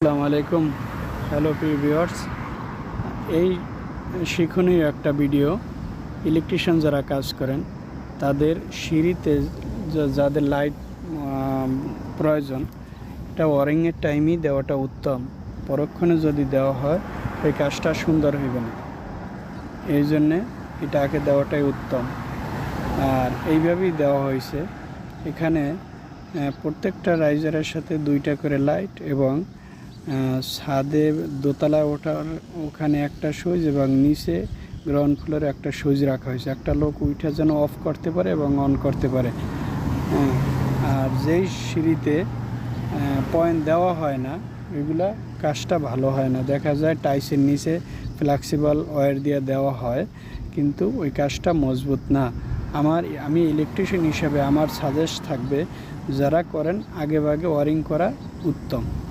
আসসালামু আলাইকুম। হ্যালো প্রিয় ভিউয়ার্স, এই শিক্ষণীয় একটা ভিডিও। ইলেকট্রিশিয়ান যারা কাজ করেন তাদের সিঁড়িতে যাদের লাইট প্রয়োজন, এটা ওয়ারিংয়ের টাইমই দেওয়াটা উত্তম। পরক্ষণে যদি দেওয়া হয় এই কাজটা সুন্দর হইবে না, এই জন্যে এটা আগে দেওয়াটাই উত্তম। আর এইভাবেই দেওয়া হয়েছে। এখানে প্রত্যেকটা রাইজারের সাথে 2টা করে লাইট এবং ছাদে দোতলায় ওঠার ওখানে একটা সুইচ এবং নিচে গ্রাউন্ড ফ্লোরে একটা সুইচ রাখা হয়েছে। একটা লোক উঠে যেন অফ করতে পারে এবং অন করতে পারে। আর যেই সিঁড়িতে পয়েন্ট দেওয়া হয় না ওইগুলা কাজটা ভালো হয় না। দেখা যায় টাইসের নিচে ফ্লেক্সিবল ওয়্যার দিয়ে দেওয়া হয়, কিন্তু ওই কাজটা মজবুত না। আমি ইলেকট্রিশিয়ান হিসাবে আমার সাজেস্ট থাকবে, যারা করেন আগেভাগে ওয়ারিং করা উত্তম।